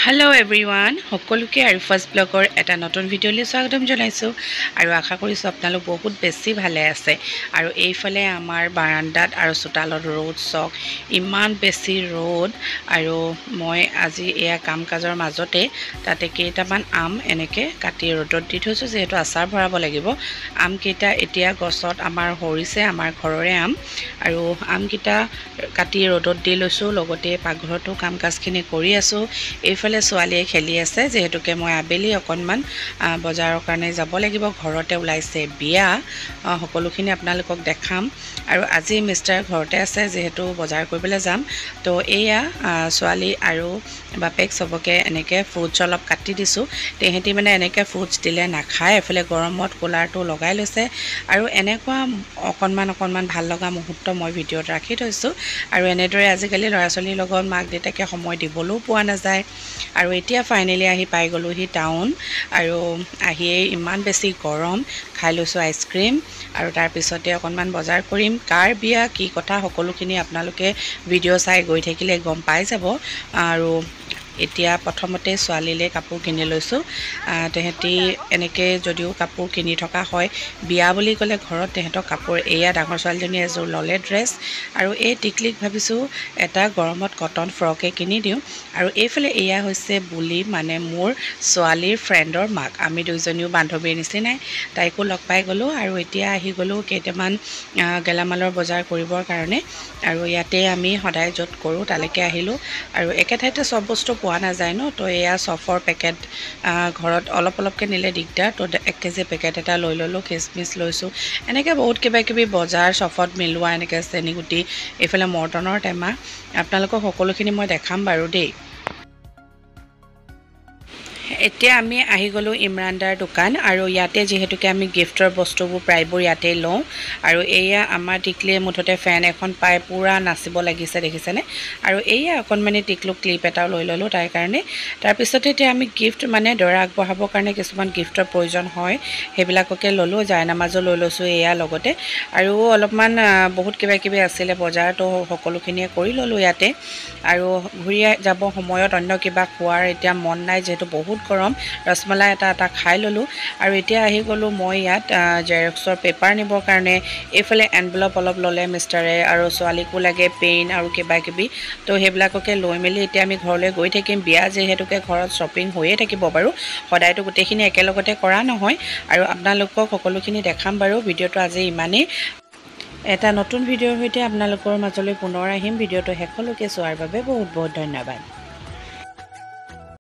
Hello everyone, সকলোকে আৰু first ব্লগৰ এটা নতুন ভিডিঅ'লৈ স্বাগতম জনাইছো আৰু আশা কৰিছো আপোনালোক বহুত বেছি ভালে আছে আৰু এইফালে আমাৰ বাৰান্দাত আৰু চোতালত ৰ'দ চক ইমান বেছি ৰ'দ আৰু মই আজি এয়া কাম কাজৰ মাজতে তাতে কেইটামান আম এনেকে কাটি ৰ'দত দি থৈছো যেহেতু আচাৰ ভৰাব লাগিব আম কেইটা এতিয়া গছত আমাৰ হৰিছে আমাৰ ঘৰৰে আম আৰু আম কেইটা কাটি ৰ'দত দি লৈছো লগতে পাকঘৰটো কাম কাজখিনি কৰি আছো এইফালে ছোৱালীয়ে খেলি আছে যেহেতুকে মই আবেলি অকনমান বজাৰৰ কাৰণে যাব লাগিব ঘৰতে ওলাইছে বিয়া সকলোখিনি আপোনালোকক দেখাম আৰু আজি মিষ্টাৰ ঘৰতে আছে যেহেতু বজাৰ কৰিবলৈ যাম তো এয়া ছোৱালী আৰু বাপেক সবকে এনেকে ফ্ৰুটছ অলপ কাটি দিছো তেহেঁতি মানে এনেকে ফ্ৰুটছ দিলে নাখায় এফালে গৰমত কুলাৰটো লগাই লৈছে আৰু এনেকুৱা অকনমান ভাল লগা মুহূৰ্ত মই ভিডিঅ'ত ৰাখি থৈছো আৰু এনেদৰে আজিকালি ল'ৰা ছোৱালীৰ লগত মাক দেউতাকে সময় দিবলৈও পোৱা নাযায় আৰু এতিয়া ফাইনেলি আহি পাই গ'লোহি টাউন আৰু আহিয়ে ইমান বেছি গৰম খাই লৈছো আইচক্ৰীম আৰু তাৰ পিছতে অকনমান বজাৰ কৰিম কাৰ বিয়া কি কথা সকলোখিনি আপোনালোকে ভিডিঅ' চাই গৈ থাকিলে গম পাই যাব আৰু এতিয়া প্ৰথমতে ছোৱালীলে কাপোৰ কিনি লৈছো তেহেঁতি এনেকে যদিও কাপোৰ কিনি থকা হয় বিয়া বুলি ক'লে ঘৰত তেহেঁতৰ কাপোৰ এয়া ডাঙৰ ছোৱালীজনী এযোৰ ললে ড্ৰেছ আৰু এই টিকলিক ভাবিছো এটা গৰমত কটন ফ্ৰকে কিনি দিওঁ আৰু এইফালে এয়া হৈছে বুলি মানে মোৰ ছোৱালীৰ ফ্ৰেণ্ডৰ মাক আমি দুইজনীও বান্ধৱীৰ নিচিনাই তাইকো লগ পাই গ'লো আৰু এতিয়া আহি গ'লো কেইটামান গেলামালৰ বজাৰ কৰিবৰ কাৰণে আৰু ইয়াতে আমি সদায় য'ত কৰোঁ তালৈকে আহিলোঁ আৰু একে ঠাইতে সব বস্তু পোৱা নাযায় ন তো এয়া চফৰ পেকেট ঘৰত অলপকৈ নিলে দিগদাৰ তো 1 কেজি পেকেট এটা লৈ ল'লোঁ কিচমিচ লৈছোঁ এনেকৈ বহুত কিবাকিবি বজাৰ চফত মিলোৱা এনেকৈ চেনিগুটি এইফালে মৰ্টনৰ টেমা আপোনালোকক সকলোখিনি মই দেখাম বাৰু দেই এতিয়া আমি আহি গ'লো ইমৰানদাৰ দোকান আৰু ইয়াতে যেহেতুকে আমি গিফটৰ বস্তুবোৰ প্ৰায়বোৰ ইয়াতে লওঁ আৰু এয়া আমাৰ টিকলিয়ে মুঠতে ফেন এখন পাই পুৰা নাচিব লাগিছে দেখিছেনে আৰু এয়া অকনমানি টিকলু ক্লিপ এটাও লৈ ল'লোঁ তাৰ কাৰণে তাৰপিছতে এতিয়া আমি গিফট মানে দৰা আগবঢ়াবৰ কাৰণে কিছুমান গিফটৰ প্ৰয়োজন হয় সেইবিলাককে ল'লোঁ জায়নামাজো লৈ লৈছোঁ এয়া লগতে আৰু অলপমান বহুত কিবাকিবি আছিলে বজাৰতো সকলোখিনিয়ে কৰি ল'লোঁ ইয়াতে আৰু ঘূৰি যাব সময়ত অন্য কিবা খোৱাৰ এতিয়া মন নাই যেহেতু বহুত গৰম ৰসমলাই এটা খাই ল'লোঁ আৰু এতিয়া আহি গ'লোঁ মই ইয়াত জেৰক্সৰ পেপাৰ নিবৰ কাৰণে এইফালে এনভেলপ অলপ ল'লে মিষ্টাৰে আৰু ছোৱালীকো লাগে পেইন আৰু কিবাকিবি তো সেইবিলাককে লৈ মেলি এতিয়া আমি ঘৰলৈ গৈ থাকিম বিয়া যিহেতুকে ঘৰত শ্বপিং হৈয়ে থাকিব বাৰু সদায়তো গোটেইখিনি একেলগতে কৰা নহয় আৰু আপোনালোকক সকলোখিনি দেখাম বাৰু ভিডিঅ'টো আজি ইমানেই এটা নতুন ভিডিঅ'ৰ সৈতে আপোনালোকৰ মাজলৈ পুনৰ আহিম ভিডিঅ'টো শেষলৈকে চোৱাৰ বাবে বহুত ধন্যবাদ